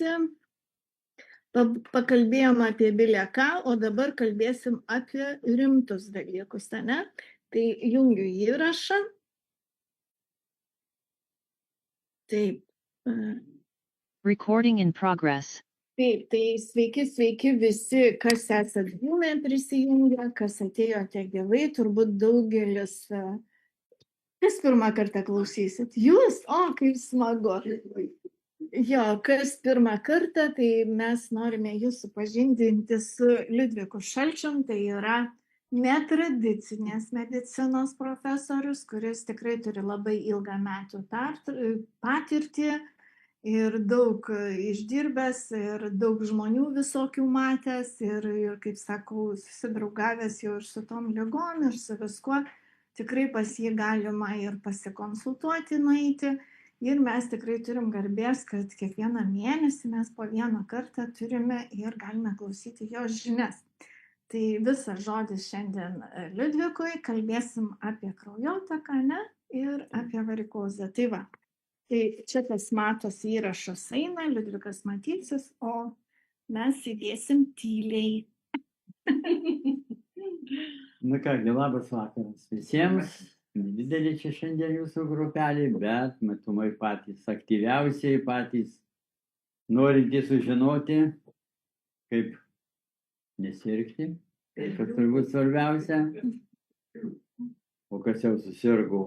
mėnesį pakalbėjom apie bilę ką, o dabar kalbėsim apie rimtus dalykus, ne? Tai jungiu įrašą. Taip. Recording in progress. Taip, tai sveiki visi, kas esat Zoom'e prisijungę, kas atėjote gyvai, turbūt daugelis, kas pirmą kartą klausysit. Jūs, kaip smagu. Jo, kas pirmą kartą, tai mes norime jūs supažindinti su Liudviku Šalčium, tai yra netradicinės medicinos profesorius, kuris tikrai turi labai ilgą metų patirtį ir daug išdirbęs, ir daug žmonių visokių matęs, ir kaip sakau, susidraugavęs jau ir su tom ligom, ir su viskuo. Tikrai pas jį galima ir pasikonsultuoti, nueiti. Ir mes tikrai turim garbės, kad kiekvieną mėnesį mes po vieną kartą turime ir galime klausyti jo žinias. Tai visas žodis šiandien Liudvikui, kalbėsim apie kraujotaką, ne? Ir apie varikozę. Tai va. Tai čia tas matosi įrašas eina, Liudvikas matysis, o mes įdėsim tyliai. Na kągi, labas vakaras visiems. Didelė čia šiandien jūsų grupelė, bet matomai patys aktyviausiai, patys norintys sužinoti, kaip nesirgti, kas turbūt svarbiausia, o kas jau susirgo.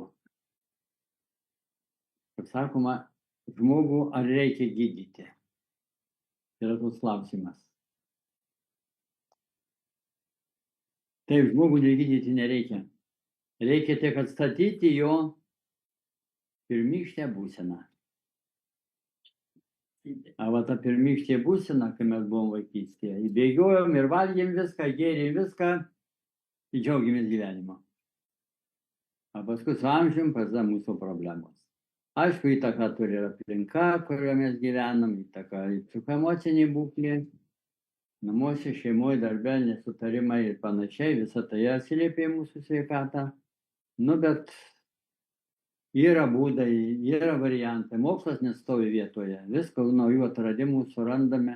Kaip sakoma, žmogų ar reikia gydyti? Yra toks klausimas. Taip, žmogų negydyti nereikia. Reikia tik atstatyti jo pirmykštę būseną. O ta pirmykštė būsena, kai mes buvom vaikystėje, įbėgiojom ir valgėm viską, gėrėm viską, ir džiaugiamės gyvenimo. O paskui su amžium prasideda mūsų problemos. Aišku, įtaką turi ir aplinka, kurioje mes gyvenam, įtaką ir psichoemocinė būklė, namuose, šeimoje, darbe, nesutarimai ir panašiai, visą tai atsiliepia į mūsų sveikatą. Nu, bet yra būdai, yra variantai, mokslas nestovi vietoje, viską naujų atradimų surandame,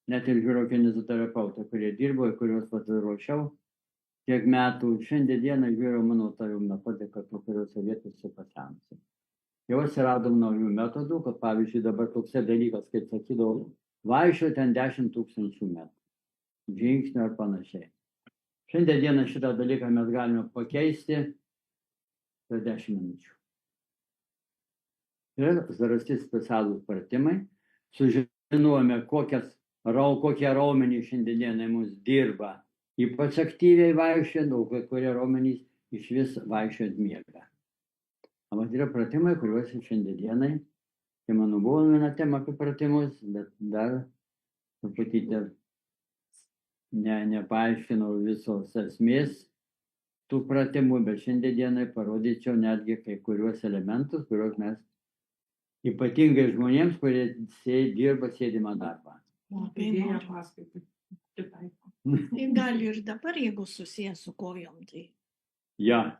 net ir žiūrėjau kineziterapeutą, kurie dirbo ir kuriuos ruošiau kiek metų. Šiandien dieną žiūrėjau mano metodiką, kuriuose vietose pasenusi. Jau atsiradom naujų metodų, kad pavyzdžiui dabar toksai dalykas, kaip sakydavau, vaikščio ten 10 000 metrų, žingsnių ar panašiai. Šiandien dieną šitą dalyką mes galime pakeisti per 10 minučių. Ir surasti specialūs pratimai, sužinojome, kokie raumenys šiandien dienai mums dirba, ypač aktyviai vaikščiant, o kai kurie raumenys iš vis vaikščiant miega. O yra pratimai, kuriuos šiandien dienai, tai mano buvo viena tema apie pratimus, bet dar truputį nepaaiškinau visos esmės tų pratimų, bet šiandien dienai parodyčiau netgi kai kuriuos elementus, kuriuos mes ypatingai žmonėms, kurie dirba sėdimą darbą. Tai gali ir dabar, jeigu susijęs su kojom, tai. Ja.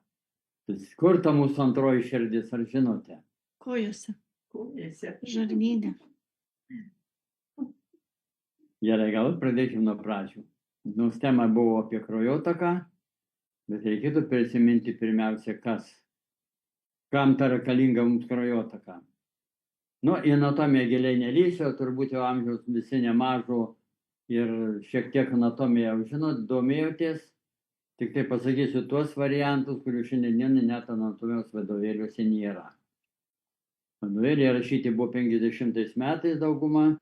Kur ta mūsų antroji širdis, ar žinote? Kojose. Žarnyne. Gerai, gal pradėkime nuo pradžių. Nors tema buvo apie kraujotaką, bet reikėtų prisiminti pirmiausia, kam ta reikalinga mums kraujotaka. Nu, į anatomiją giliai nelįsiu, turbūt jau amžiaus visi nemažo ir šiek tiek anatomiją jau žinot, domėjotės. Tik tai pasakysiu tuos variantus, kurių šiandien net anatomijos vadovėliuose nėra. Vadovėliai rašyti buvo 50 metais dauguma,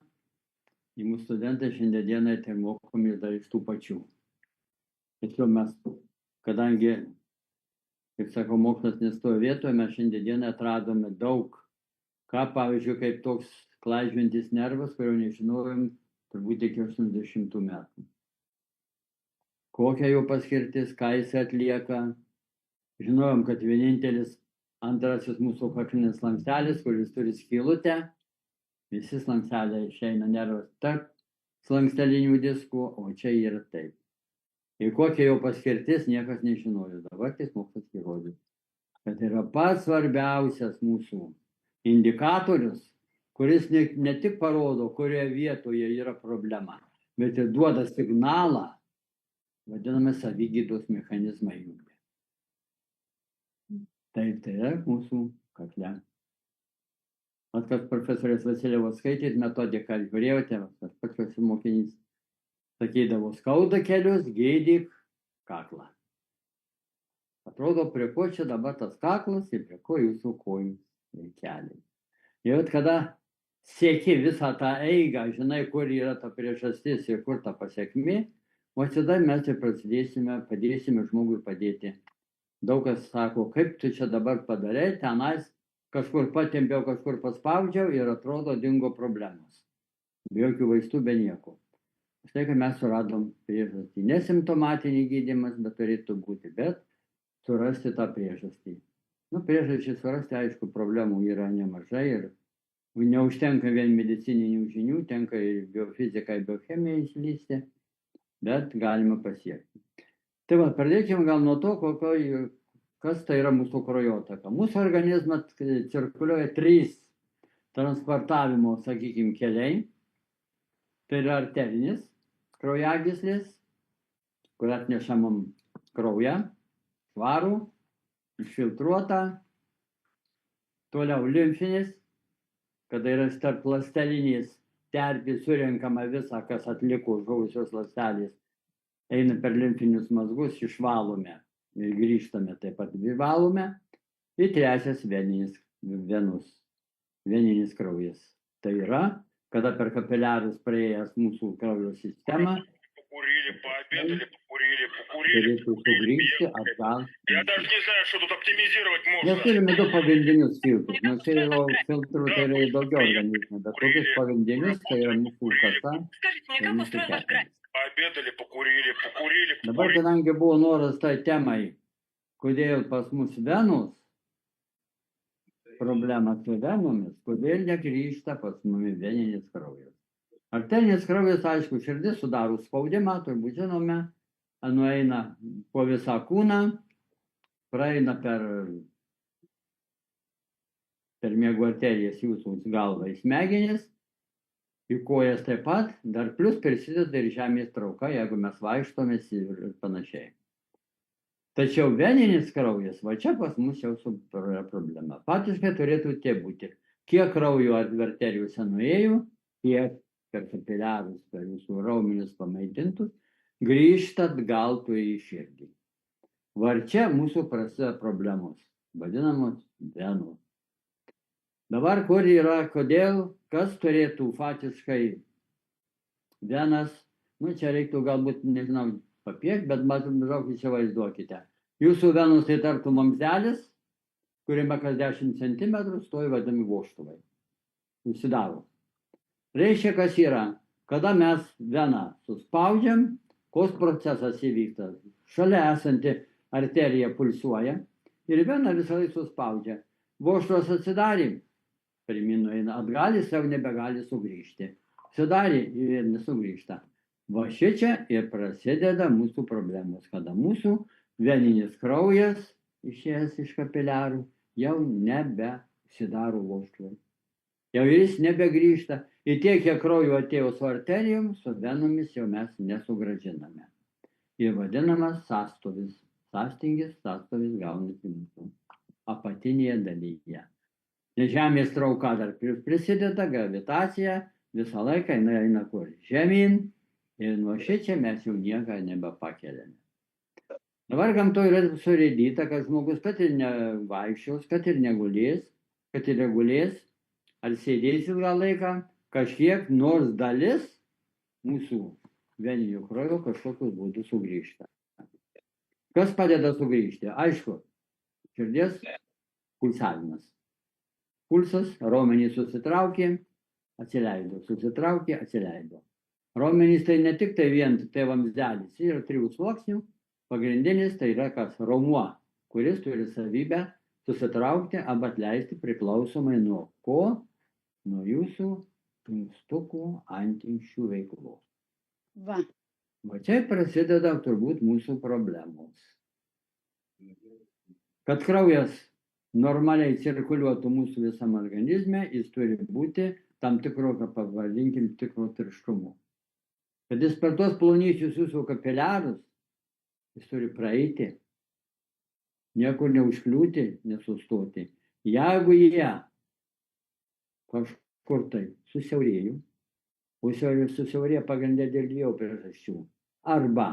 į mūsų studentai šiandien dienai tai mokomis dar iš tų pačių. Tačiau mes, kadangi, kaip sako, mokslas nestovi vietoje, mes šiandien dienai atradome daug, pavyzdžiui, kaip toks klaidžiojantis nervas, kurio nežinojom turbūt iki 80 metų. Kokia jo paskirtis, ką jis atlieka. Žinojom, kad vienintelis antrasis mūsų kaklinis slankstelis, kuris turi skylutę, visi slanksteliai išeina nervas tarp slankstelinių diskų, o čia yra taip. Ir kokia jo paskirtis, niekas nežinojo. Dabar tais mokslas įrodė, kad yra pats svarbiausias mūsų indikatorius, kuris ne tik parodo, kurioje vietoje yra problema, bet ir duoda signalą, vadiname savigydos mechanizmą įjungia. Tai yra mūsų kakle. Mat, kad profesorės Vasilievos skaitėt metodiką, žiūrėjote, tas pats esu mokinys, sakydavo, skauda kelius, gydyk kaklą. Atrodo, prie ko čia dabar tas kaklas ir prie ko jūsų kojų ir keliai. Ir kada sieki visą tą eigą, žinai, kur yra ta priežastis ir kur ta pasiekmė, o tada mes ir padėsime žmogui padėti. Daug kas sako, kaip tu čia dabar padarai, tenais kažkur patempiau, kažkur paspaudžiau ir atrodo dingo problemos. Be jokių vaistų, be nieko. Štai, kad mes suradom priežastį. Nesimptomatinį gydymas, bet turėtų būti, bet surasti tą priežastį. Priežastį surasti, aišku, problemų yra nemažai ir neužtenka vien medicininių žinių, tenka ir biofiziką, ir biochemiją įslysti, bet galima pasiekti. Tai va, pradėkime gal nuo to, kas tai yra mūsų kraujotaka. Mūsų organizmas cirkuliuoja 3 transportavimo, sakykime, keliai. Tai yra arterinis kraujagyslės, kur atnešamam kraują, švarų, išfiltruotą. Toliau limfinis, kada yra tarpląstelinės terpės surenkama visa, kas atliko žuvusios ląstelės, eina per limfinius mazgus, išvalome ir grįžtame, taip pat valome. Ir 3 veninis kraujas. Tai yra, kada per kapiliarus praėjęs mūsų kraujo sistemą, turėtų sugrįžti atgal. Mes turime 2 pagrindinius filtrus. Nors tai yra filtrų, tai yra daugiau organizmų, bet tokius pagrindinius, tai yra mūsų kasa ir mūsų kepenys. Dabar, kadangi buvo noras tai temai, kodėl pas mus venos, problema su venomis, kodėl negrįžta pas mumis veninis kraujas. Arterinis kraujas, aišku, širdis sudaro spaudimą, turbūt žinome, nueina po visą kūną, praeina per miego arterijas jūsų galvą į smegenis, į kojas taip pat, dar plus prisideda ir žemės trauka, jeigu mes vaikštomės ir panašiai. Tačiau veninis kraujas, va čia pas mus jau yra problema. Faktiškai turėtų tie būti. Kiek kraujo arterijose nuėjo, kiek per kapiliarus, per jūsų raumenis pamaitintus, grįžta atgal į širdį. Va čia mūsų prasideda problemos, vadinamos venos. Dabar kur yra, kodėl, kas turėtų faktiškai venas, čia reiktų galbūt, nežinau, papiekti, bet maždaug įsivaizduokite. Jūsų venos tai tartum vamzdelis, kuriame kas 10 cm stovi vadinami vožtuvai. Susidaro. Reiškia, kas yra, kada mes veną suspaudžiam, koks procesas įvyksta. Šalia esanti arterija pulsuoja ir veną visą laiką suspaudžia. Vožtuvas atsidarė, pirmyn nueina atgal, jis jau nebegali sugrįžti. Atsidarė ir nesugrįžta. Va šičia ir prasideda mūsų problemos, kada mūsų veninis kraujas išėjęs iš kapiliarų jau nebesidaro vožtuvai. Jau jis nebegrįžta. Ir tiek, kiek kraujo atėjo su arterijom, su venomis jau mes nesugrąžiname. Ir vadinamas sąstovis. Sąstingis gaunasi mūsų apatinėje dalyje. Nes žemės trauka dar prisideda, gravitacija, visą laiką eina kur žemyn. Ir nuo šičia mes jau nieką nebepakeliame. Dabar gamtoje yra surėdyta, kad žmogus kad ir nevaikščios, kad ir negulės, kad ir regulės, ar sėdės ilgą laiką, kažkiek nors dalis mūsų veninio kraujo kažkokiu būdu sugrįžta. Kas padeda sugrįžti? Aišku, širdies pulsavimas. Pulsas, raumenys susitraukė, atsileido, susitraukė, atsileido. Raumenys tai ne tik tai vien tai vamzdelis, yra 3 sluoksnių. Pagrindinis tai yra kas raumuo, kuris turi savybę susitraukti arba atleisti priklausomai nuo ko? Nuo jūsų inkstukų antinksčių veiklos. Va čia prasideda turbūt mūsų problemos. Kad kraujas normaliai cirkuliuotų mūsų visam organizme, jis turi būti tam tikro, pavadinkim, tikro tirštumo. Kad jis per tos plonyčius jūsų kapiliarus, jis turi praeiti, niekur neužkliūti, nesustoti. Jeigu jie kažkur tai susiaurėjo, o susiaurėjo pagrindė dėl dviejų priežasčių. Arba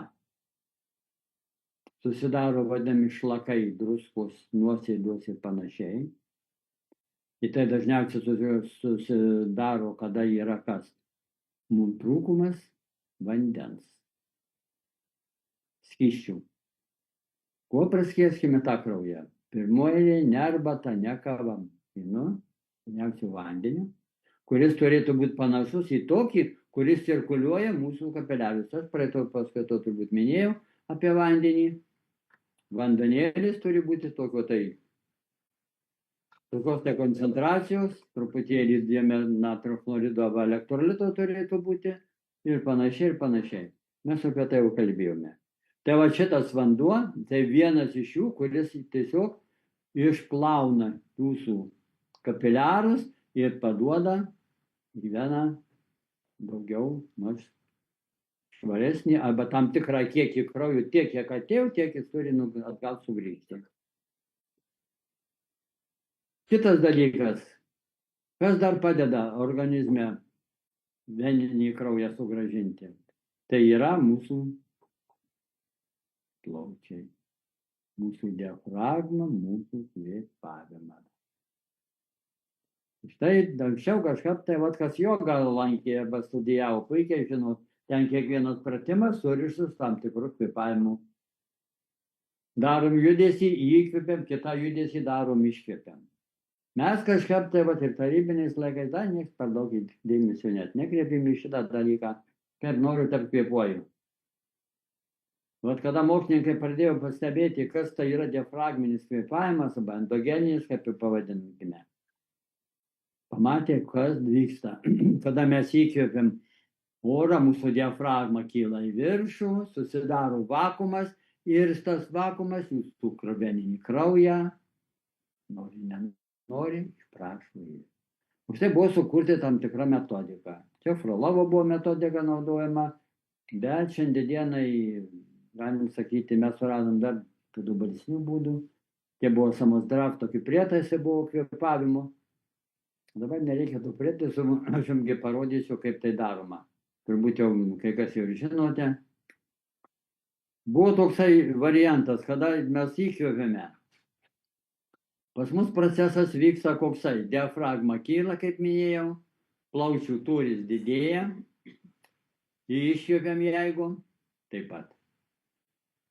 susidaro vadinami šlakai, druskos, nuosėdos ir panašiai. Ir tai dažniausiai susidaro, kada yra kas? Mums trūkumas vandens. Skysčių. Kuo praskieskime tą kraują? Pirmoji ne arbata, ne kava. Dažniausiai vandeniu, kuris turėtų būti panašus į tokį, kuris cirkuliuoja mūsų kapiliarus. Aš praeito paskaito turbūt minėjau apie vandenį. Vandenėlis turi būti tokios tai koncentracijos, truputėlį natrio chlorido arba elektrolito turėtų būti ir panašiai, ir panašiai. Mes apie tai jau kalbėjome. Tai va šitas vanduo, tai vienas iš jų, kuris tiesiog išplauna jūsų kapiliarus ir paduoda į vieną daugiau, nors švaresnį, arba tam tikrą kiekį kraujo, tiek kiek atėjo, tiek jis turi atgal sugrįžti. Kitas dalykas, kas dar padeda organizme veninį kraują sugrąžinti, tai yra mūsų plaučiai, mūsų diafragma, mūsų kvėpavimas. Štai anksčiau kažkaip tai, kas jogą lankė arba studijavo, puikiai žinot, ten kiekvienas pratimas surištas tam tikrų kvėpavimų. Darom judesį, įkvėpiam, kitą judesį darom, iškvėpiam. Mes kažkaip tai ir tarybiniais laikais dar nieks per daug dėmesio net nekreipėm į šitą dalyką, kaip noriu, taip kvėpuoju. Kada mokslininkai pradėjo pastebėti, kas tai yra diafragminis kvėpavimas arba endogeninis, kaip ir pavadinkime. Pamatė, kas vyksta. Kada mes įkvėpiam orą, mūsų diafragma kyla į viršų, susidaro vakuumas ir tas vakuumas jūsų veninį kraują, nori, nenori, išprašo jį. Už tai buvo sukurti tam tikrą metodiką. Čia Frolovo buvo metodika naudojama, bet šiandienai, galim sakyti, mes suradom dar dabartinių būdų. Tie buvo Samosdrav, tokie prietaisai buvo kvėpavimo. Dabar nereikia tų prietaisų, aš jums parodysiu, kaip tai daroma. Turbūt jau kai kas jau žinote. Buvo toksai variantas, kada mes įkvėpėme. Pas mus procesas vyksta koksai. Diafragma kyla, kaip minėjau, plaučių tūris didėja, iškvėpiam jeigu, taip pat.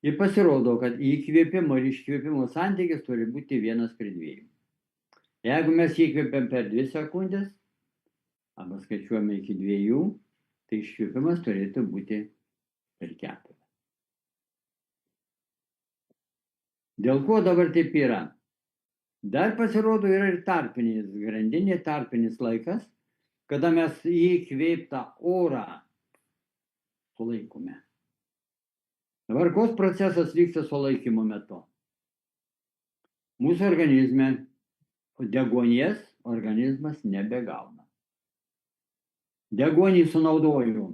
Ir pasirodo, kad įkvėpimo ir iškvėpimo santykis turi būti 1:2. Jeigu mes įkvėpiam per 2 sekundės, arba skaičiuojame iki 2, tai iškvėpimas turėtų būti per 4. Dėl ko dabar taip yra? Dar pasirodo yra ir tarpinis grandinė, tarpinis laikas, kada mes įkvėptą orą sulaikome. Dabar koks procesas vyksta sulaikymo metu? Mūsų organizme deguonies organizmas nebegauna. Deguonį sunaudoju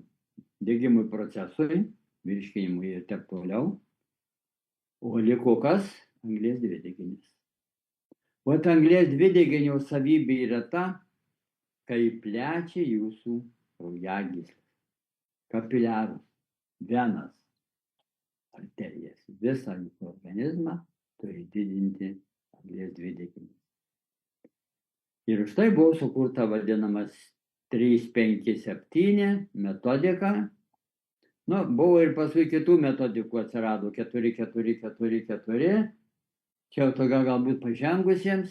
degimui procesui, virškinimui ir taip toliau, o liko kas? Anglies dvideginis. O anglies dvideginio savybė yra ta, kai plečia jūsų kraujagyslės, kapiliarus, venas, arterijas, visą jūsų organizmą turi didinti anglies dvideginis. Ir štai buvo sukurta vadinamas 3-5-7 metodika. Buvo ir paskui kitų metodikų atsirado 4-4-4-4. Čia jau tokia galbūt pažengusiems,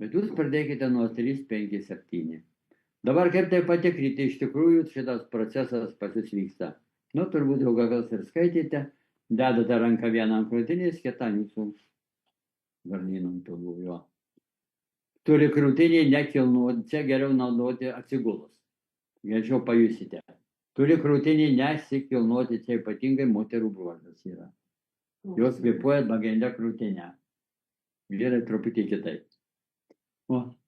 bet jūs pradėkite nuo 3-5-7. Dabar kaip tai patikrinti, iš tikrųjų šitas procesas pas jūs vyksta. Turbūt jau gal ir skaitėte, dedate ranką vieną ant krūtinės, kitą jūsų garnynų pilvų. Turi krūtinį nekilnoti, čia geriau naudoti atsigulus. Greičiau pajusite. Turi krūtinį nesikilnoti, čia ypatingai moterų bruožas yra. Jos kvėpuoja pagrinde krūtinę. Vyrai truputį kitaip.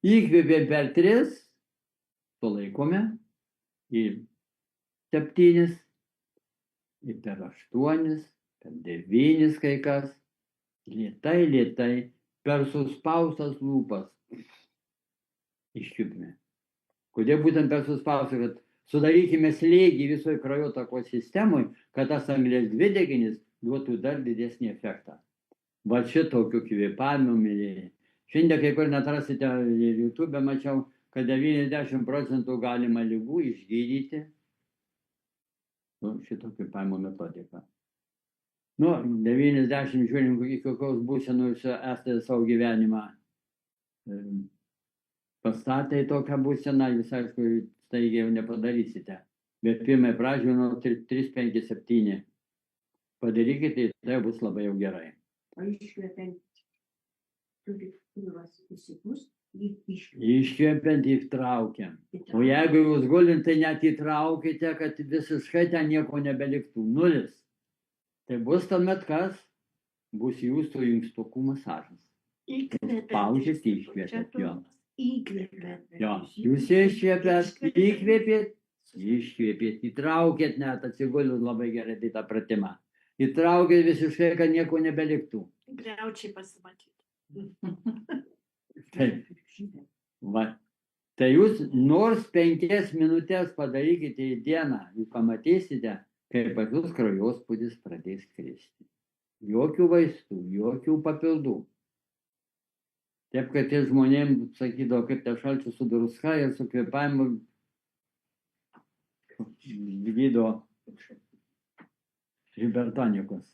Įkvėpėm per 3, sulaikome į 7, į per 8, per 9 kai kas, lėtai, per suspaustas lūpas iščiupime. Kodėl būtent per suspaustą, kad sudarykime slėgį visoje kraujotakos sistemoje, kad tas anglies dvideginis duotų dar didesnį efektą. Va šitokio kvėpavimo, mėlyje. Šiandien kai kur net rasite YouTube, mačiau, kad 90% galima ligų išgydyti šito kvėpavimo metodiką. 90 žiūrim, į kokios būsenos esate savo gyvenimą pastatę į tokią būseną, jūs aišku, staigiai jau nepadarysite. Bet pirmai pradžioj nuo 3, 5, 7 padarykite, tai bus labai jau gerai. O iškvepiant, turit pilvas įsikus, Iškvepiant įtraukiam. O jeigu jūs gulint, tai net įtraukite, kad visiškai ten nieko nebeliktų. 0. Tai bus tuomet kas? Bus jūsų inkstukų masažas. Paužės iškvepiat, jo. įkvepiant. Jo, jūs iškvepiat, iškvepiat, įtraukėt net atsigulius labai gerai tai tą pratimą. Įtraukėt visiškai, kad nieko nebeliktų. Griaučiai pasimatyti. Taip. Va. Tai jūs nors 5 minutės padarykite į dieną, jūs pamatysite, kaip pas jūs kraujospūdis pradės kristi. Jokių vaistų, jokių papildų. Taip, kad tie žmonėms sakydavo, kaip te šalčių su druska ir su kvėpavimu gydo hipertonikos.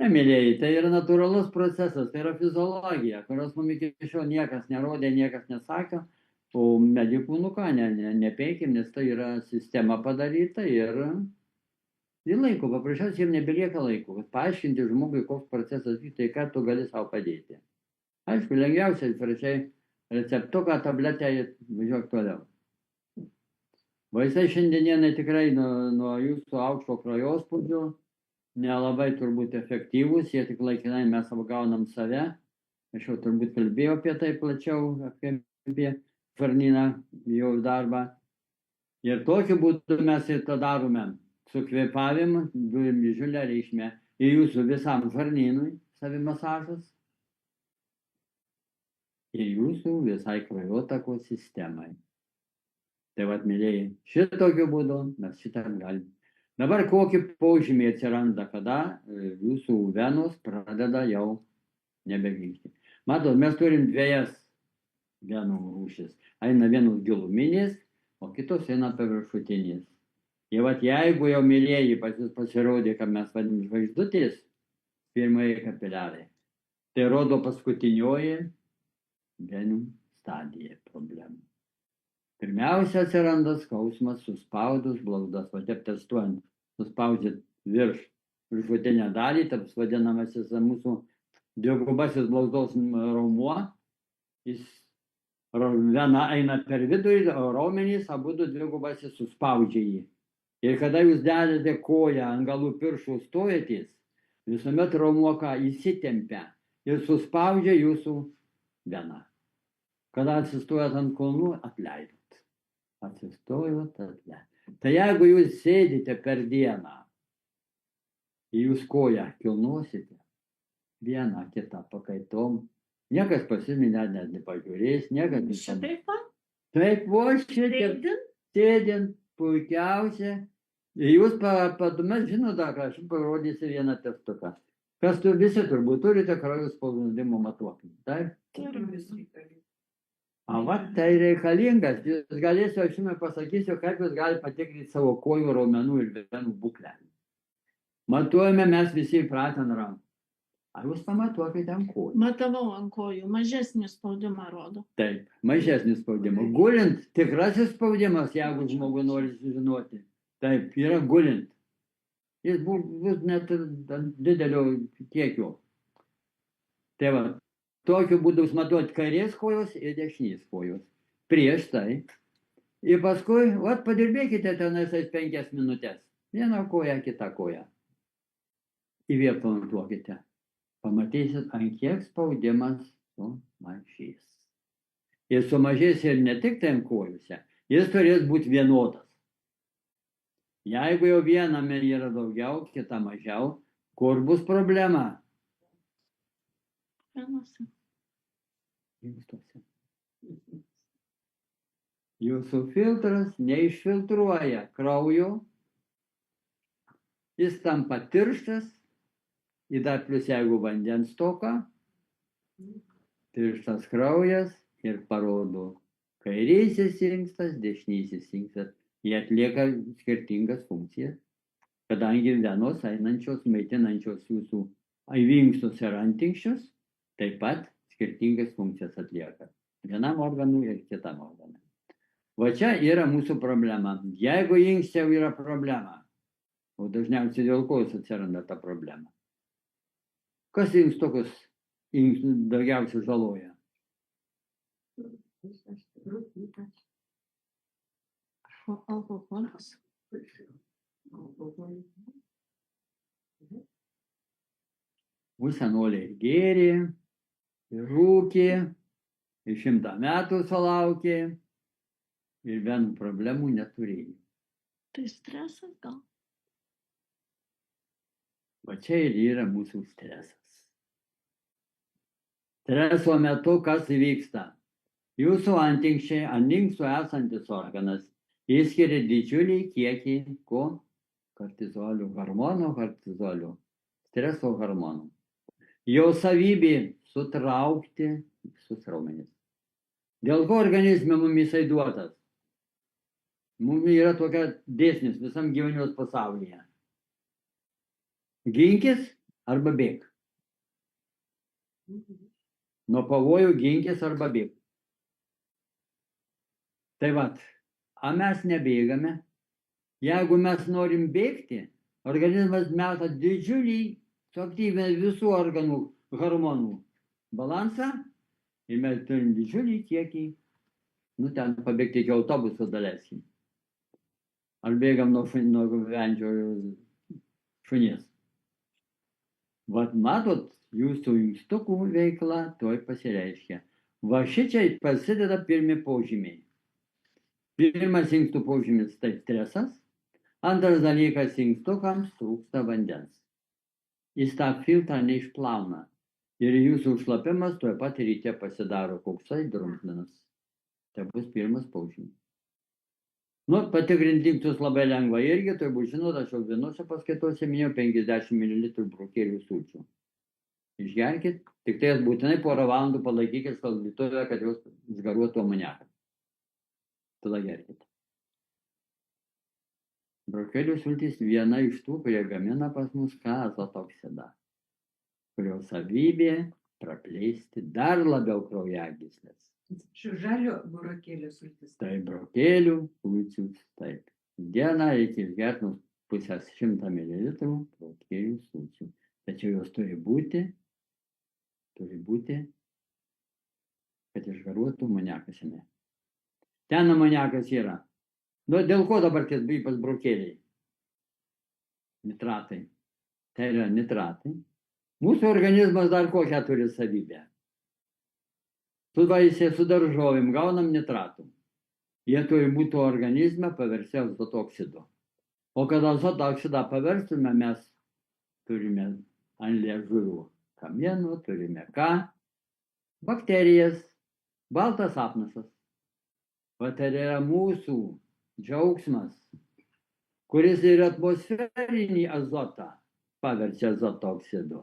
Mėlyjeji, tai yra natūralus procesas, tai yra fiziologija, kurios mums iki šiol niekas nerodė, niekas nesakė, o medikų nepeikim, nes tai yra sistema padaryta ir laiko, paprasčiausiai jiems nebelieka laiko, kad paaiškinti žmogui, koks procesas vyksta, ką tu gali savo padėti. Aišku, lengviausiai parašai receptuką, tabletę ir važiuok toliau. Vaistai šiandienai tikrai nuo jūsų aukšto kraujospūdžio nelabai turbūt efektyvūs, jie tik laikinai mes apgaunam save. Aš jau turbūt kalbėjau apie tai plačiau, apie Farniną, jo darbą. Ir tokiu būdu mes ir tą darome. Su kvėpavimu durim didžiulę reikšmę ir jūsų visam Farninui savimasažas ir jūsų visai kraujotakos sistemai. Tai vat, mėlyjeji, šitokiu būdu mes šitą galim. Dabar kokie požymiai atsiranda, kada jūsų venos pradeda jau nebevykti. Matot, mes turim 2 venų rūšis. Eina vienos giluminės, o kitos eina paviršutinės. Ir vat, jeigu jau, mėlyjeji, pas jūs pasirodė, kad mes vadinam žvaigždutės, pirmąjį kapiliarai, tai rodo paskutinioji venų stadija problemų. Pirmiausia atsiranda skausmas suspaudus blauzdas, va taip testuojant, suspaudžiat virš viršutinę dalį, taps vadinamasis mūsų dvigubasis blauzdos raumuo, jis vena eina per vidų, o raumenys abudu dvigubasis suspaudžia jį. Ir kada jūs dedate koją ant galų pirštų stojatės, visuomet raumuo įsitempia ir suspaudžia jūsų veną. Kada atsistojat ant kulnų, atleidot. Atsistojot, atleidot. Tai jeigu jūs sėdite per dieną, jūs koją kilnosite, vieną kitą pakaitom, niekas pasiminę net nepažiūrės, niekas Šitaip va? Taip, vos šitaip sėdint, puikiausia. Ir jūs padumet žinote, ką aš parodysiu vieną testuką. Kas tu visi turbūt turite kraujo spaudimo matuoklį, taip? Va, tai reikalingas, jūs galėsiu, aš jums pasakysiu, kaip jūs galite patikrinti savo kojų raumenų ir venų būklę. Matuojame mes visi įpratę ant rankų. Ar jūs pamatuokite ant kojų? Matavau ant kojų, mažesnį spaudimą rodo. Taip, mažesnis spaudimas. Gulint, tikrasis spaudimas, jeigu žmogus nori sužinoti. Taip, yra gulint. Jis bus net didelio kiekio. Tai va, tokiu būdu jūs matuoti kairės kojos ir dešinės kojos. Prieš tai. Ir paskui, vat, padirbėkite tenais 5 minutės. Vieną koją, kitą koją. Įvieplontuokite. Pamatysit, ant kiek spaudimas sumažės. Ir sumažės ir ne tik ten kojose. Jis turės būti vienodas. Jeigu jau viename yra daugiau, kita mažiau, kur bus problema? Ranuose. Inkstuose. Jūsų filtras neišfiltruoja kraujo, jis tampa tirštas, ir dar plus jeigu vandens stoka, tirštas kraujas ir parodo kairysis inkstas, dešinysis inkstas. Jie atlieka skirtingas funkcijas, kadangi venos einančios, maitinančios jūsų inkstus ir antinksčius, taip pat skirtingas funkcijas atlieka. Vienam organui ir kitam organui. Va čia yra mūsų problema. Jeigu inkste yra problema, o dažniausiai dėl ko jis atsiranda ta problema? Kas inkstukus daugiausiai žaloja? Alkoholis. Senoliai gėrė, ir rūkė, ir 100 metų sulaukė, ir vienų problemų neturėjo. Tai stresas gal? Va čia ir yra mūsų stresas. Streso metu kas įvyksta? Jūsų antinksčiai, ant inkstų esantis organas, išskiria didžiulį kiekį ko? Kortizolių hormonų, streso hormonų. Jo savybė sutraukti visus raumenis. Dėl ko organizme mums jisai duotas? Mums yra tokia dėsnis visam gyvūnijos pasaulyje. Ginkis arba bėk. Nuo pavojų ginkis arba bėk. Tai vat, mes nebėgame. Jeigu mes norim bėgti, organizmas meta didžiulį, suaktyvina visų organų hormonų balansą ir mes turim didžiulį kiekį, ten pabėgti iki autobuso daleiskim. Ar bėgam nuo gyvenčio šunies. Vat matot, jūsų inkstukų veikla toj pasireiškia. Va šičia prasideda pirmi požymiai. Pirmas inkstų požymis tai stresas. Antras dalykas, inkstukams trūksta vandens. Jis tą filtrą neišplauna. Ir jūsų šlapimas tuoj pat ryte pasidaro koksai drumzlinas. Tai bus pirmas požymis. Patikrinti inktus labai lengva irgi, tai bus žinot, aš jau vienose paskaitose minėjau 50 ml brukelių sulčių. Išgerkit, tik tai būtinai porą valandų palaikykit šaldytuve, kad jūs išgaruotų amoniaką. Tada gerkit. Brokelių sultys viena iš tų, kurie gamina pas mus azotoksidą, kurio savybė praplėsti dar labiau kraujagyslės. Žalio burokėlio sultis. Tai brokelių sulčius, taip. Dieną reikia išgerti pusės 100 ml brokelių sulčių. Tačiau jos turi būti, kad išgaruotų amoniakas jame. Ten amoniakas yra. Dėl ko dabar ypač brokeliai? Nitratai. Tai yra nitratai. Mūsų organizmas dar kokią turi savybę. Su vaisiais, su daržovėm gaunam nitratų. Jie turi būti organizme paversti azoto oksidu. O kad azoto oksidą paverstume, mes turime ant liežuvių kamienų, turime ką? Bakterijas, baltas apnasas. Tai yra mūsų džiaugsmas, kuris ir atmosferinį azotą paverčia azoto oksidu.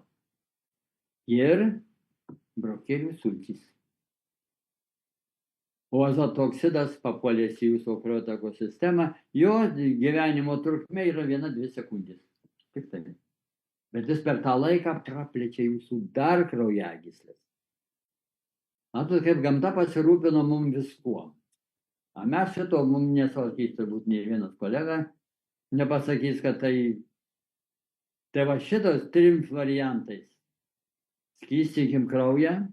Ir brokelių sultys. O azoto oksidas papuolęs į jūsų kraujotakos sistemą, jo gyvenimo trukmė yra 1-2 sekundės. Tik tai. Bet jis per tą laiką praplečia jūsų dar kraujagyslės. Matot, kaip gamta pasirūpino mums viskuo. A mes šito mums nesakys, turbūt nei vienas kolega nepasakys, kad tai va šitos 3 variantais. Skystinkim kraują,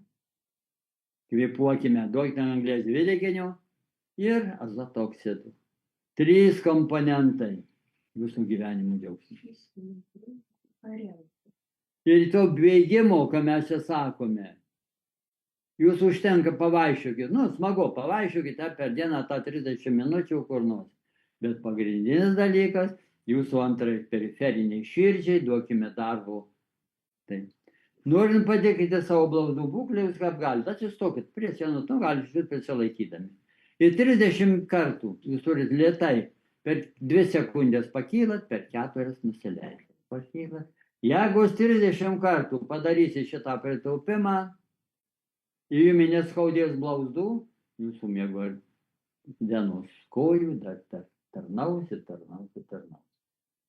kvėpuokime, duokime anglies dvideginio ir azoto oksidų. 3 komponentai jūsų gyvenimo džiaugsmas. Ir to bėgimo, ką mes čia sakome, Jūs užtenka pavaiščiokit, nu, smagu, pavaiščiokite per dieną tą 30 minučių kur nors. Bet pagrindinis dalykas, jūsų antrai periferiniai širdžiai, duokime darbo. Tai. Norint padėkite savo blauzdų būklę, jūs kaip galite, atsistokit prie sienos, nu, galite šit prisilaikydami. Ir 30 kartų jūs turit lėtai, per 2 sekundės pakylat, per 4 nusileidžiat. Pakylat. Jeigu 30 kartų padarysi šitą pritaupimą, ir jums neskaudės blauzdų, jūsų miego dienos kojų, dar tarnausi.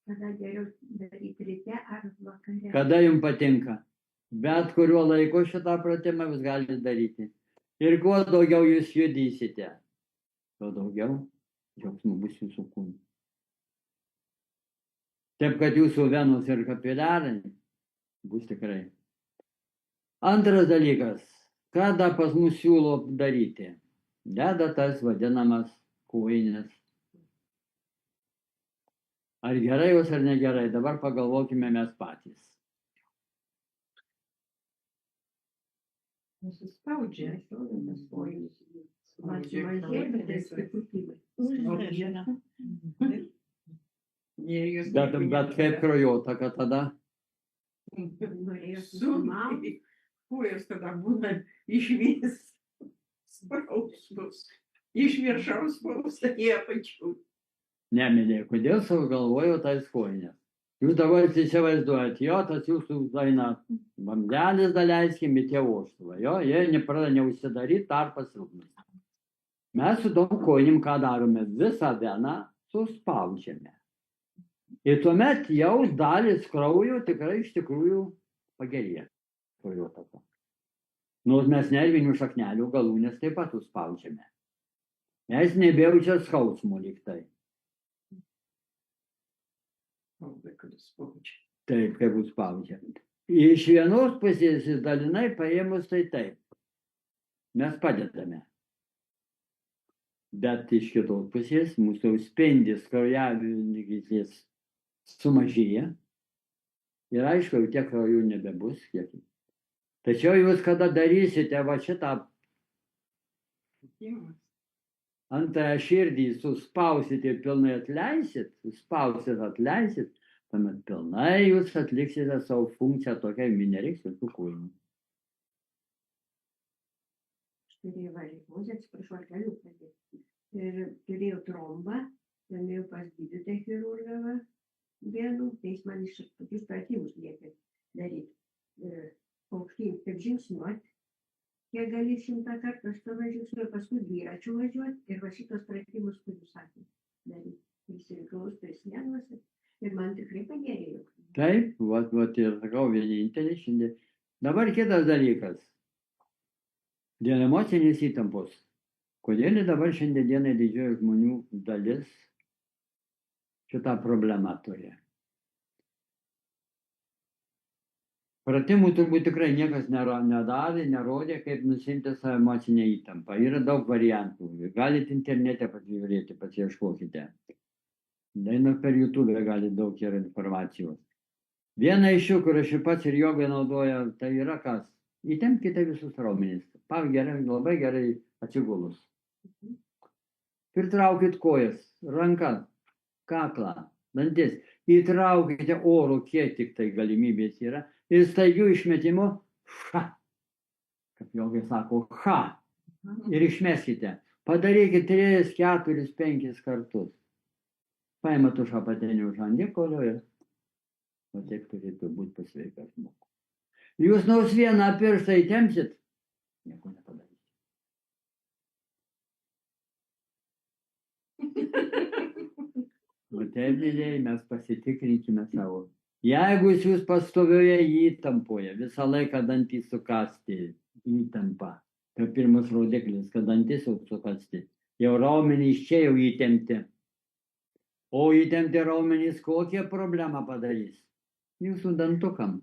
Kada geriau daryti ryte ar vakare? Kada jums patinka. Bet kuriuo laiku šitą pratimą jūs galite daryti. Ir kuo daugiau jūs judysite, tuo daugiau džiaugsmų bus jūsų kūnui. Taip, kad jūsų venos ir kapiliarai bus tikrai. Antras dalykas, kada pas mus siūlo daryti? Deda tas vadinamas kojines. Ar gerai jos ar negerai, dabar pagalvokime mes patys. Suspaudžia. Mažėja, bet tai stiprybė. Bet kaip kraujotaka tada? Norėjo Sunkiai. Kojos tada būna išvis spraustus. Iš viršaus spausta į apačių. Nemylė, kodėl savo galvojo tais kojinės? Jūs dabar įsivaizduojat, jo, tas jūsų daina vamdelis daleiskim, bet tie voštuvai, jo, jie nepradeda neužsidaryti, tarpas silpnas. Mes su tom kojinėm ką darome? Visą veną suspaudžiame. Ir tuomet jau dalis kraujo tikrai iš tikrųjų pagerėja. Kraujotaka. Nors mes nervinių šaknelių galūnės taip pat suspaudžiame. Mes nebejaučia skausmo lyg tai. Taip, kaip bus spaudžia. Iš vienos pusės dalinai paėmus tai taip. Mes padedame. Bet iš kitos pusės mūsų spindis kraujagyslės sumažėja. Ir aišku, tiek kraujų nebebus. Kiek. Tačiau jūs kada darysite va šitą antrąją širdį, suspausite ir pilnai atleisit, atleisit, tuomet pilnai jūs atliksite savo funkciją tokiai, nereiks jokių kūrinių. Aš turėjau varikozę, atsiprašau, ar galiu pradėti. Ir turėjau trombą, nuėjau pas gydytoją chirurgą vienų, tai jis man iš tokius pratimus liepė daryti. Aukštyn, kaip žingsniuot, kiek gali 100 kartų, 8 žingsniuot, paskui dviračiu važiuoti ir va šitos pratimus, kurių sakė, daryti. Įsiriklaus tais nervuose ir man tikrai pagerėjo. Taip, vat ir sakau, vienintelį šiandien. Dabar kitas dalykas. Dėl emocinės įtampos. Kodėl dabar šiandienai didžioji žmonių dalis šitą problemą turi? Pratimų turbūt tikrai niekas nedarė, nerodė, kaip nusimti savo emocinę įtampą. Yra daug variantų. Galite internete pasižiūrėti, pasiieškokite. Daina per YouTube gali daug yra informacijos. Viena iš jų, kur aš ir pats ir jogai naudoja, tai yra kas? Įtempkite visus raumenis. Gerai, labai gerai atsigulus. Pritraukit kojas, rankas, kaklą, dantis. Įtraukite oro, kiek tik tai galimybės yra. Ir staigių išmetimų, kaip jogai sako, ir išmeskite. Padarykite 3, 4, 5 kartus. Paimat už apatinį už žandikaulio ir o taip turėtų būti pasveikas žmogus. Jūs nors vieną pirštą įtempsit, nieko nepadarysit. O taip, mylėjai, mes pasitikrinkime savo. Jeigu jūs pastovioje įtampoje, visą laiką dantys sukasti įtampą, tai pirmas rodiklis, kad dantys jau sukasti, jau raumenys čia jau įtempti. O įtempti raumenys kokią problemą padarys? Jūsų dantukam.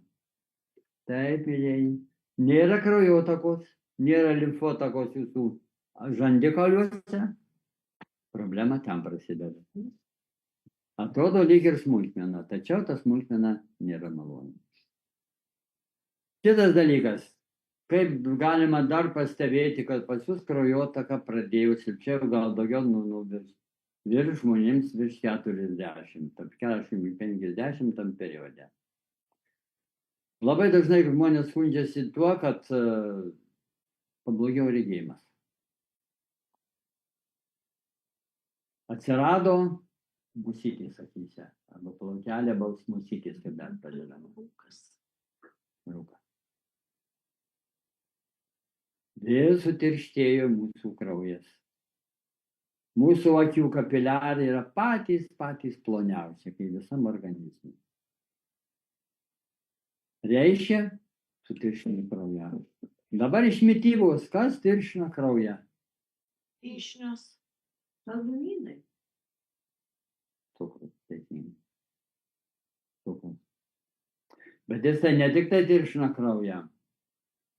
Taip, mylėjai, nėra kraujotakos, nėra limfotakos jūsų žandikauliuose, problema ten prasideda. Atrodo lyg ir smulkmena, tačiau ta smulkmena nėra maloni. Kitas dalykas. kaip galima dar pastebėti, kad pas jūs kraujotaka pradėjo silpčiau, gal daugiau virš žmonėms virš 40, tarp 40 ir 50 tam periode. Labai dažnai žmonės skundžiasi tuo, kad pablogėjo regėjimas. Atsirado musikės akyse, arba plaukelė musikės, kaip bent padedama. Rūkas. Vėl sutirštėjo mūsų kraujas. Mūsų akių kapiliarai yra patys ploniausi, kai visam organizmui. Reiškia, sutirština kraują. Dabar iš mitybos, kas tiršina kraują? Vyšnios. Saldumynai. Cukrus, teisingai. Cukrus. Bet jis tai ne tik tai tiršina kraują.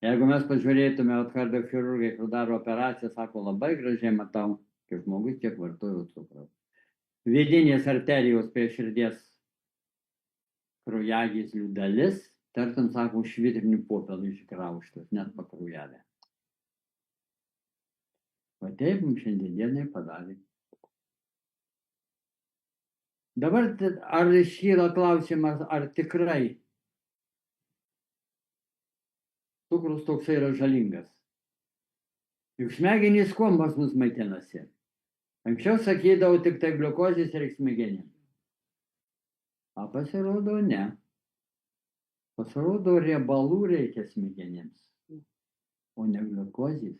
Jeigu mes pažiūrėtume, kardiochirurgai, kur daro operaciją, sako, labai gražiai matau, kaip žmogus kiek vartojo cukraus. Vidinės arterijos prie širdies kraujagyslių dalis, tartum, sako, švitrinių popelų iškrauštas, net pakraujavę. O taip mums šiandienai padarė. Dabar ar iškyla klausimas, ar tikrai cukrus toksai yra žalingas? Juk smegenys kuom pas mus maitinasi? Anksčiau sakydavau tik tai gliukozės ir smegenim. O pasirodo ne. Pasirodo riebalų reikia smegenims, o ne gliukozės.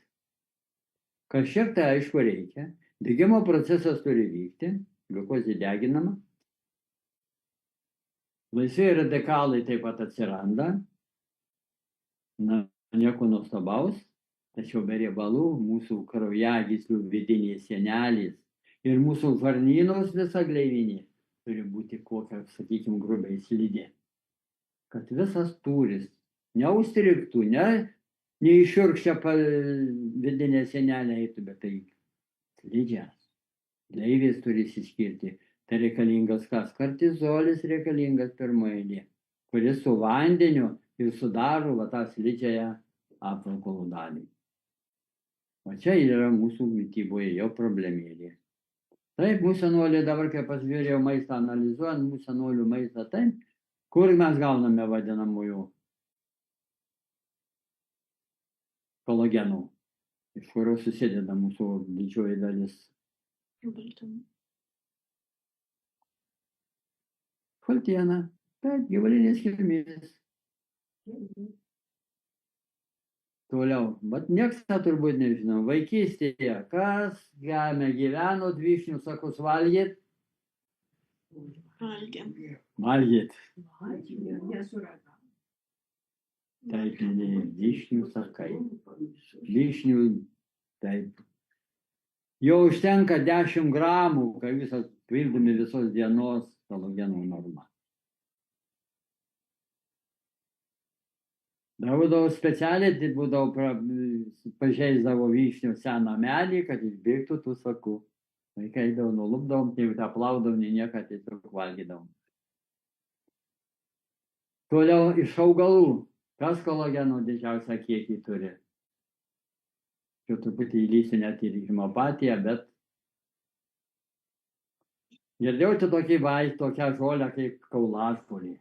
Kažkiek tai aišku reikia. Degimo procesas turi vykti, gliukozė deginama. Laisvi radikalai taip pat atsiranda. Na, nieko nuostabaus. Tačiau be riebalų mūsų kraujagyslių vidinės sienelės ir mūsų žarnynos visa gleivinė turi būti kokia, sakykime, grubiai slidė. Kad visas tūris neužstrigtų, neiššiurkščia vidinė sienelė eitų, bet tai slidžias. Gleivės turi išsiskirti. Tai reikalingas kas? Kortizolis reikalingas pirmoje eilėje, kuris su vandeniu ir sudaro tą slidžiąją apvalkalų dalį. O čia yra mūsų mityboje jau problemėlė. Taip, mūsų senoliai dabar, kai pasižiūrėjau maistą, analizuojant mūsų senolių maistą, taip, kur mes gauname vadinamųjų kolagenų, iš kurio susideda mūsų didžioji dalis. Šaltiena, taip, gyvulinės kilmės. Toliau, bet nieks turbūt nežinau, vaikystėje, kas jame gyveno, vyšnių sakus valgyt? Valgyt. Nesuradau. Taip, vyšnių sakai. Vyšnių, taip. Jau užtenka 10 gramų, kai visas pildomi visos dienos kolagenų norma. Būdavo specialiai, būdavo pažeisdavo vyšnių seną medį, kad išbėgtų tų sakų. Vaikai eidavo, nulupdavom, tai aplaudom, nieką tiesiog valgydavom. Toliau iš augalų. Kas kolageno didžiausią kiekį turi? Čia truputį įlysiu net ir hemopatiją, bet girdėjau tokią žolę kaip kaulažolė.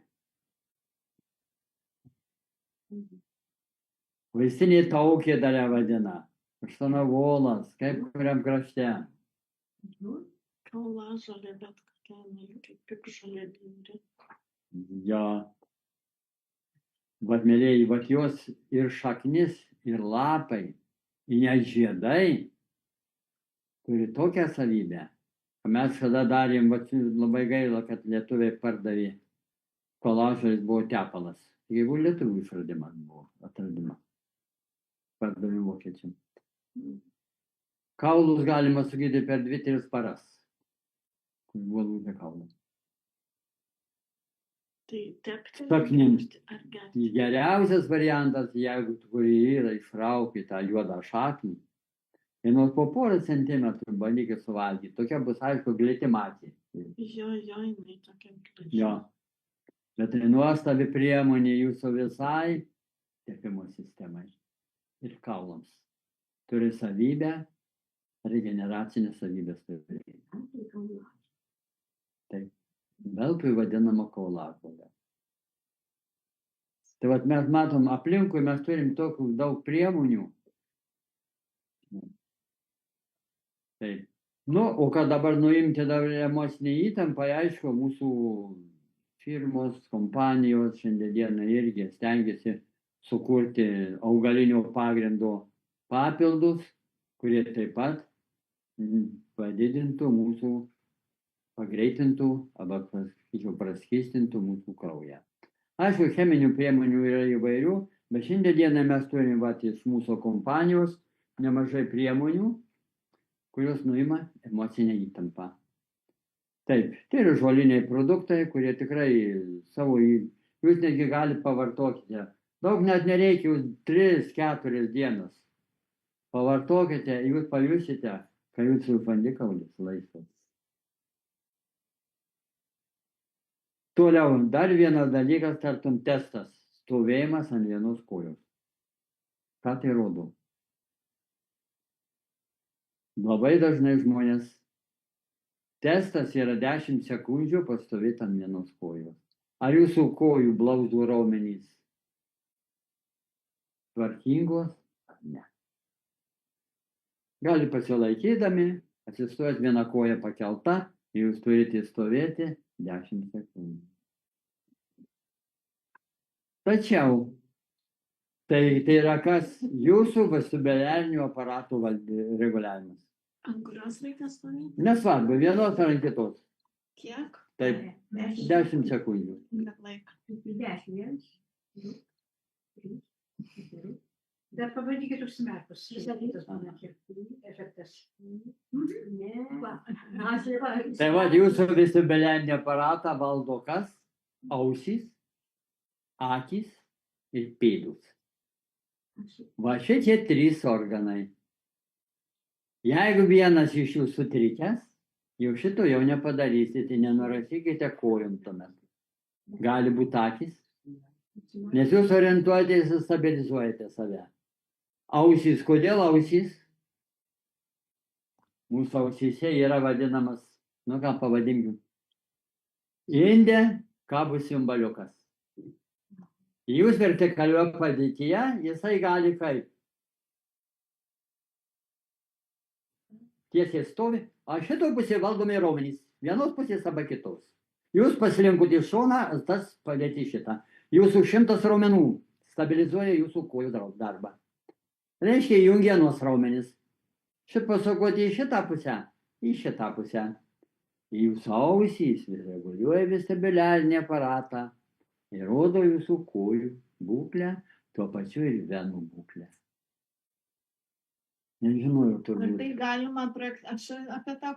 Vaistinė taukė dar ją vadina. Aštuonavolas, kaip kuriam krašte. Kaulažolė, bet kokia, kaip piktžolė bjauri. Jo. Vat, mėlėjai, vat jos ir šaknis, ir lapai, ir net žiedai turi tokią savybę. Mes kada darėm, vat, labai gaila, kad lietuviai pardavė. Kaulažolės buvo tepalas. Jeigu lietuvių išradimas buvo, atradimas. Pardavė vokiečiam. Kaulus galima sugydyti per 2-3 paras. Kur buvo lūžę kaulas. Tai tepti Saknims. ar gerti? Geriausias variantas, jeigu kuri yra išrauki tą juodą šaknį, ir nors po porą centimetrų bandykit suvalgyti. Tokia bus, aišku, glitimacija. Jo, jinai tokia graži. Jo. Bet tai nuostabi priemonė jūsų visai tepimo sistemai. ir kaulams. Turi savybę, regeneracinės savybės turi. Taip. Veltui vadinama kaulakolė. Tai vat mes matom, aplinkui mes turim tokių daug priemonių. Taip. Nu, o kad dabar nuimti dar emocinę įtampą, aišku, mūsų firmos, kompanijos šiandieną irgi stengiasi sukurti augalinio pagrindo papildus, kurie taip pat padidintų mūsų, pagreitintų arba, sakyčiau, praskystintų mūsų kraują. Aišku, cheminių priemonių yra įvairių, bet šiandieną mes turime iš mūsų kompanijos nemažai priemonių, kurios nuima emocinę įtampą. Taip, tai yra žoliniai produktai, kurie tikrai savo, jūs netgi galite pavartokite. Daug net nereikia, jūs 3-4 dienas. Pavartokite, jūs pajusite, kai jūsų žandikaulis laisvas. Toliau, dar vienas dalykas, tartum testas. Stovėjimas ant vienos kojos. Ką tai rodo? Labai dažnai žmonės testas yra 10 sekundžių pastovėti ant vienos kojos. Ar jūsų kojų blauzdų raumenys tvarkingos ar ne? Gali pasilaikydami, atsistojant vieną koją pakelta, jūs turite stovėti 10 sekundžių. Tačiau tai yra kas? Jūsų vestibuliarinių aparatų reguliavimas. Ant kurios reikia stovėti? Nesvarbu, vienos ar ant kitos. Kiek? Taip, 10 sekundžių. Kiek laiko? 10, 2, 3, 4. Dar pabandykit užsimerkus. Kitas efektas. Tai va, jūsų vestibuliarinį aparatą valdo kas? Ausys, akys ir pėdos. Va šitie 3 organai. Jeigu vienas iš jų sutrikęs, jau šito jau nepadarysite, nenurašykite kojom tuomet. Gali būti akys, nes jūs orientuojatės ir stabilizuojate save. Ausys, kodėl ausys? Mūsų ausyse yra vadinamas, nu ką pavadinkim, inde kabus jumbaliukas. Jūs vertikalioje padėtyje, jisai gali kaip? Tiesiai stovi, o šitoj pusėje valdomi raumenys, vienos pusės arba kitos. Jūs pasilinkut į šoną, tas padėti šitą. Jūsų 100 raumenų stabilizuoja jūsų kojų darbą. Reiškia, jungienos raumenys. Šit pasukoti į šitą pusę, į šitą pusę. Jūsų ausys reguliuoja vestibuliarinį aparatą ir rodo jūsų kojų būklę, tuo pačiu ir venų būklę. Nežinojau, Ar turbūt. tai galima, aš apie tą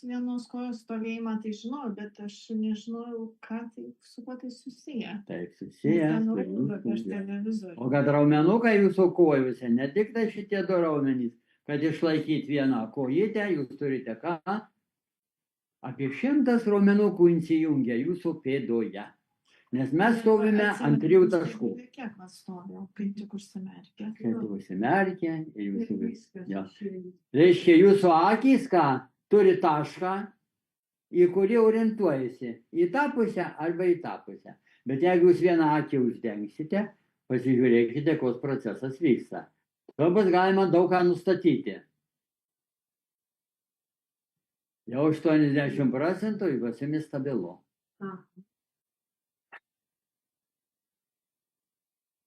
vienos kojos stovėjimą tai žinau, bet aš nežinojau, su kuo tai susiję. Taip, susiję. Ten rodo per televizorių. O kad raumenukai jūsų kojose, ne tik tai šitie 2 raumenys, kad išlaikyti vieną kojytę, jūs turite ką? Apie 100 raumenukų įsijungia jūsų pėdoje. Nes mes stovime ant 3 taškų. Kiek mes stovėjom, kaip tik užsimerkė. Kaip užsimerkė ir jūsų viskas. Reiškia, jūsų akys ką? Turi tašką, į kurį orientuojasi. Į tą pusę arba į tą pusę. Bet jeigu jūs vieną akį uždengsite, pasižiūrėkite, koks procesas vyksta. To bus galima daug ką nustatyti. Jau 80% įvasimi stabilu.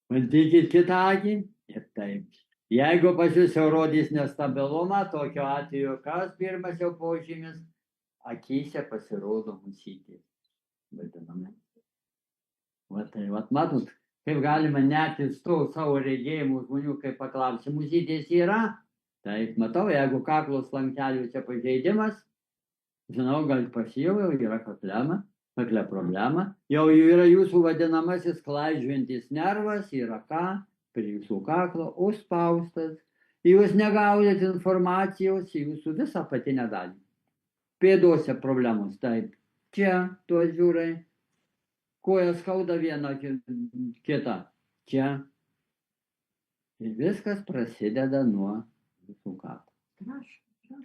Bandykit kitą akį ir taip. Jeigu pas jūs jau rodys nestabilumą, tokiu atveju kas pirmas jau požymis, akyse pasirodo musytės. Vadiname. Va tai, vat matot, kaip galima net iš to savo regėjimų žmonių, kaip paklausti, musytės yra? Taip, matau, jeigu kaklos slankelių čia pažeidimas, žinau, gal pasijaučiau, yra kakle problema. Jau yra jūsų vadinamasis klaidžiojantis nervas, yra ką? Prie jūsų kaklo užspaustas. Jūs negaunat informacijos į jūsų visą apatinę dalį. Pėdose problemos, taip. Čia, tuos žiūrai. Koja skauda vieną kitą. Čia. Ir viskas prasideda nuo visų kaklų. Traška.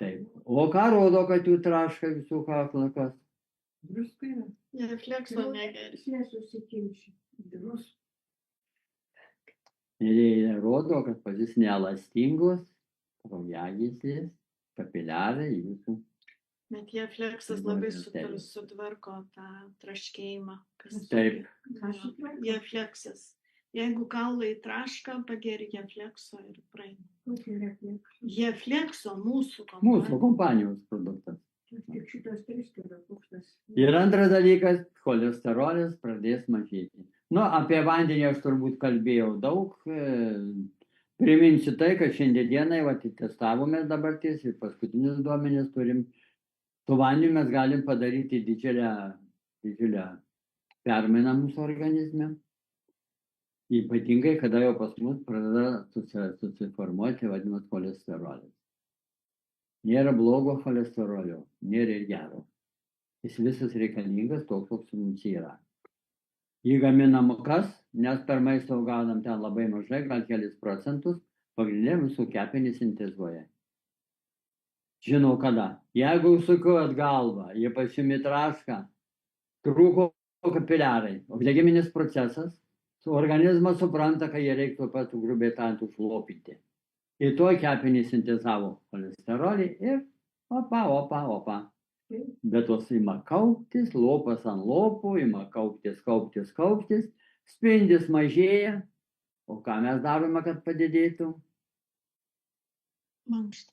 Taip. O ką rodo, kad jų traška visų kaklą? Kas? Druska yra. Reflekso negeria. Nesusikimši. Druska. Ir jie rodo, kad pas jis neelastingos, kraujagyslės, kapiliarai jūsų. Bet jie fleksas Buvo labai ląstelės. sutvarko tą traškėjimą. Kas Taip. Jie fleksas. Jeigu kaulai traška, pageri jie flekso ir praeina. Kokie refleksai. Jie flekso mūsų Mūsų kompanijos produktas. Tik šitos trys turiu koks. Ir antras dalykas, cholesterolis pradės mažėti. Nu, apie vandenį aš turbūt kalbėjau daug. Priminsiu tai, kad šiandienai testavome dabartis ir paskutinius duomenis turim. Su vandeniu mes galim padaryti didžiulę permainą mūsų organizme. Ypatingai, kada jau pas mus pradeda susiformuoti vadinamas cholesterolis. Nėra blogo cholesterolio, nėra ir gero. Jis visas reikalingas toks, koks mums yra. Jį gaminam kas, nes per maistą gaunam ten labai mažai, gal kelis procentus, pagrindė mūsų kepenys sintezuoja. Žinau kada. Jeigu sukiuojat galvą, jie pasiumi trašką, trūko kapiliarai, uždegiminis procesas, organizmas supranta, kad jie reiktų pat grubiai tant užlopyti. Ir to kepenys sintezavo cholesterolį ir opa. Bet tos ima kauptis, lopas ant lopų, ima kauptis, spindis mažėja. O ką mes darome, kad padidėtų? Mankštą.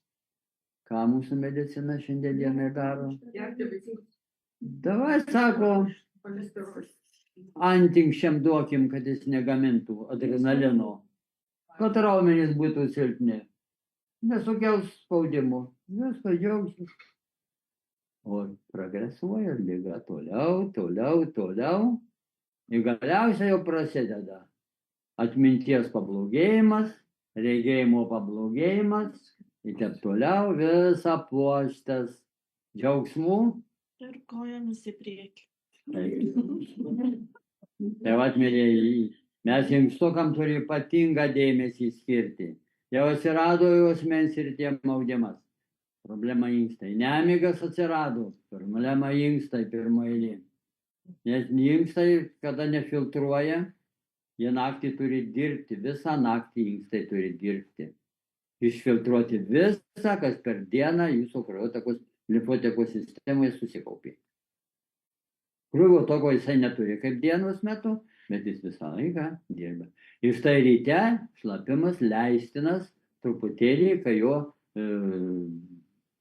Ką mūsų medicina šiandien daro? Gerti vaikus. Davai, sako, Cholesterolis. antinkščiam duokim, kad jis negamintų adrenalino. Kad raumenys būtų silpni. Nesukels spaudimo. Viskas džiaugsis. O progresuoja liga toliau. Ir galiausiai jau prasideda atminties pablogėjimas, regėjimo pablogėjimas ir taip toliau visa pluoštas džiaugsmų. Ir kojomis į priekį. Tai vat, mėlyjeji, mes inkstukam turi ypatingą dėmesį skirti. Jau atsirado juosmens ir tiem maudimas. Problema inkstai. Nemigas atsirado. Problema inkstai pirmoje eilėje. Nes inkstai, kada nefiltruoja, jie naktį turi dirbti. Visą naktį inkstai turi dirbti. Išfiltruoti visą, kas per dieną jūsų kraujotakos limfotekos sistemoje susikaupė. Krūvio toko jisai neturi kaip dienos metu, bet jis visą laiką dirba. Ir štai ryte šlapimas leistinas truputėlį, kai jo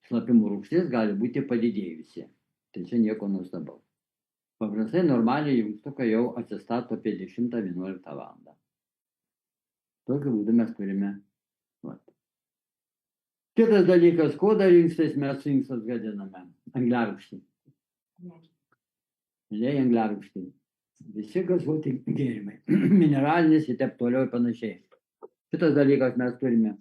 šlapimo rūgštis gali būti padidėjusi. Tai čia nieko nuostabaus. Paprastai normaliai inkstukai jau atsistato apie 10-11 valandą. Tokiu būdu mes turime. Kitas dalykas, ko dar inkstais mes su inkstas gadiname? Angliarūgštį. Lėja angliarūgštį. Visi gazuoti gėrimai. Mineralinis ir taip toliau ir panašiai. Kitas dalykas mes turime.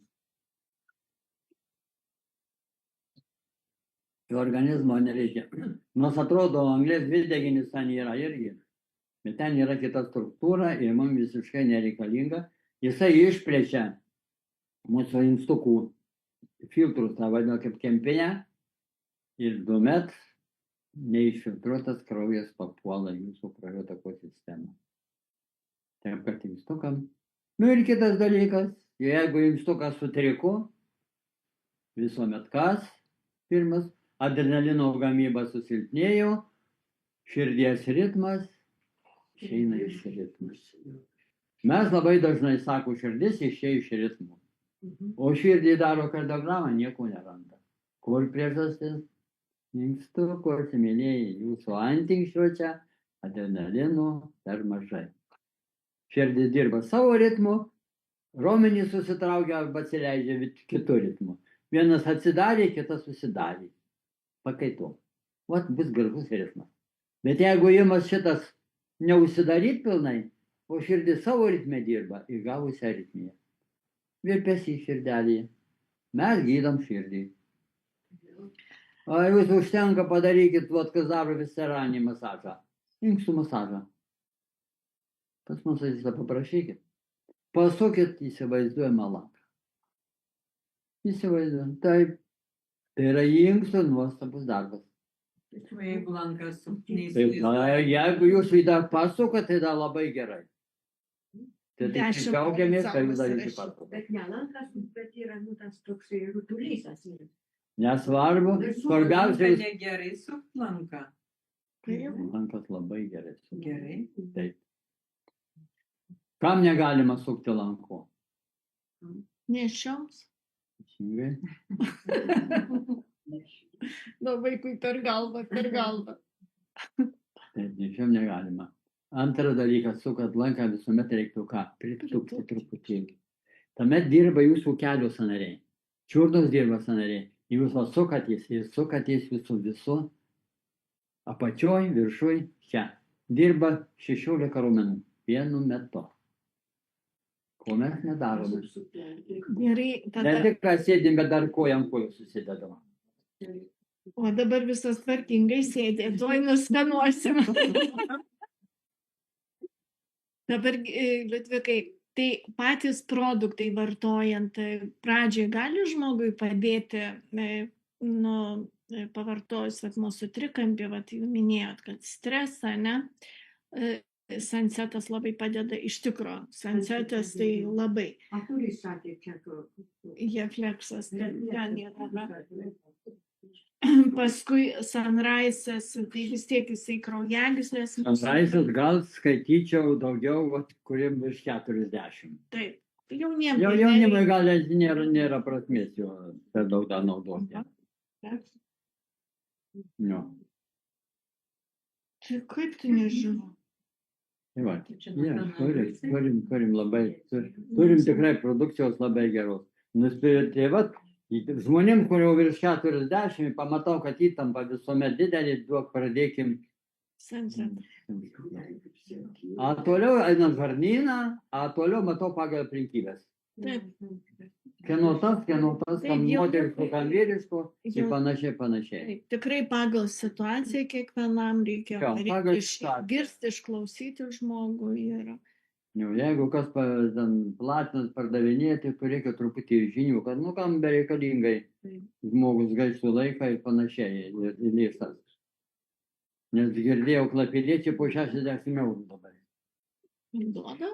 Organizmo nereikia. Nors atrodo, anglės dvideginis ten yra irgi. Bet ten yra kita struktūra ir mums visiškai nereikalinga. Jisai išplečia mūsų inkstukų filtrus, tą vadinamą kaip kempinę. Ir tuomet neišfiltruotas kraujas papuola jūsų kraujotakos sistemą. Taip, kad inkstukam. Nu ir kitas dalykas, jeigu inkstukas sutriko, visuomet kas? Pirmas, adrenalino gamyba susilpnėjo, širdies ritmas išeina iš ritmus. Mes labai dažnai sako, širdis išėjo iš ritmų. O širdį daro kardiogramą, nieko neranda. Kur priežastis? Inkstuko, mėlyjeji, jūsų antinkščio čia adrenalino per mažai. Širdis dirba savo ritmu, raumenys susitraukia arba atsileidžia kitų ritmų. Vienas atsidarė, kitas susidarė. Pakaito. Vat bus gražus ritmas. Bet jeigu jums šitas neužsidaryt pilnai, o širdis savo ritme dirba, įgavusi aritmiją. Virpesį širdelėje. Mes gydom širdį. O jūs užtenka padarykit, kas daro visceranį masažą. Inkstų masažą. Pas mus visą paprašykit. Pasukit įsivaizduojamą lanką. Įsivaizduojam. Taip. Tai yra inkstų nuostabus darbas. O jeigu lankas Taip, na, jeigu jūs jį dar pasukat, tai dar labai gerai. Tai taip 10 džiaugiamės, kad jūs procentų daryti surašyt. pasukat. Bet ne lankas, bet yra nu, tas toksai rutulys atsiras. Nesvarbu, svarbiausia, jūs... Negerai sukt lanką. Lankas labai gerai. Gerai. Taip. Kam negalima sukti lanko? Nešioms. Teisingai. Na, vaikui per galvą, per galvą. Taip, nešiom negalima. Antras dalykas, sukat lanką visuomet reiktų ką? Pritūpti truputėlį. Tuomet dirba jūsų kelių sąnariai. Čiurnos dirba sąnariai. Jūs va sukatės jūsų visų. Apačioj, viršuj, čia. Dirba 16 raumenų. Vienu metu. Ko mes nedarome. Gerai, Ne tada. tik ką sėdim, bet dar kojam kojų susidedam. O dabar visas tvarkingai sėdė, tuoj nuskanuosim. Dabar, Liudvikai, tai patys produktai vartojant pradžiai gali žmogui padėti, pavartojus mūsų trikampį, jau minėjot, kad stresą, ne? Sunsetas labai padeda iš tikro. Sunsetas tai labai. A kuris sakė čia, Jefleksas, ten yra. Paskui Sunrise'as, tai vis tiek jisai kraujagyslės. Sunrise'as gal skaityčiau daugiau, vat, kuriem virš 40. Taip. Jaunimui. Jaunimui gal nėra prasmės jo per daug dar naudoti. Jo. Tai kaip tu nežinau? Tai va, turim labai, turim tikrai produkcijos labai geros. Tai va, žmonėm, kurio virš 40, pamatau, kad įtampa visuomet didelė, duok pradėkim. Sunset. A toliau einant žarnyną, a toliau matau pagal aplinkybės. Taip. Kieno tas, kam moteriško, kam vyriško, ir Jau. panašiai. Taip, tikrai pagal situaciją kiekvienam reikia Jo, pagal situaciją. išgirsti, išklausyti žmogų ir Jau, jeigu kas platinas pardavinėti, tai reikia truputį žinių, kad nu kam bereikalingai žmogus gaištų laiką ir panašiai, ir lėšas. Nes girdėjau, klapiliečiai po 60 eurų dabar. duoda.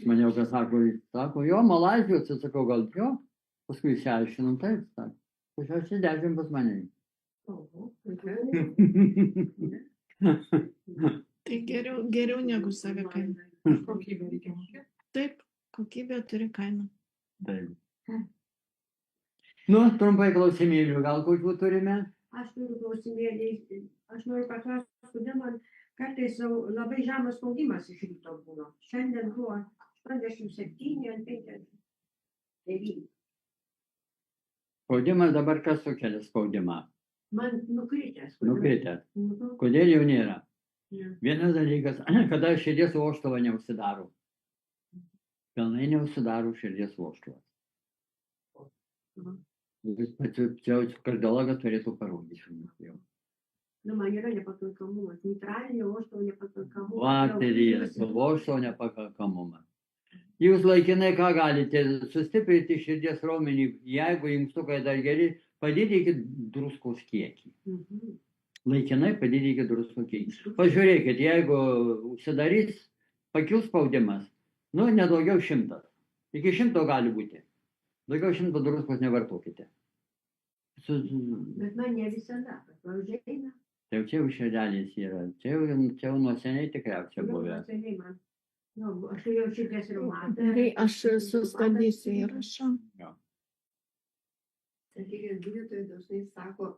Maniau, kas sako, jo, Malaizijos, sakau, gal jo, paskui išsiaiškinom, taip, sako, po 60 pas mane. Tai geriau negu savikaina. Kokybę reikia mokėti. Taip, kokybė turi kainą. Taip. Nu, trumpai klausimėlių, gal kokių turime? Aš turiu klausimėlį, aš noriu paklausti, kodėl man kartais labai žemas spaudimas iš ryto būna. Šiandien buvo 87 ant 59. Spaudimas dabar kas sukelia spaudimą? Man nukritęs. Nukritęs. Mhm. Kodėl jau nėra? Ne. Vienas dalykas, kada širdies vožtuva neužsidaro. Pilnai neužsidaro širdies vožtuvas. Čia kardiologas turėtų parodyti. Nu, man yra nepakankamumas. Mitralinio vožtuvo nepakankamumas. Bakterijas, vožtuvo nepakankamumas. Jūs laikinai ką galite sustiprinti širdies raumenį, jeigu inkstukai dar geri, padidinkit druskos kiekį. Mhm. Laikinai padidinkit druskos kiekį. Pažiūrėkit, jeigu užsidarys, pakils spaudimas, nu, nedaugiau 100. Iki 100 gali būti. Daugiau 100 druskos nevartokite. Bet man ne visada, pavyzdžiui, eina. Tai čia jau širdelės yra. Čia jau nuo seniai tikriausiai buvę. Aš turėjau širdies reumatą. Gerai, aš sustabdysiu įrašą. Sakykit, gydytojai dažnai sako,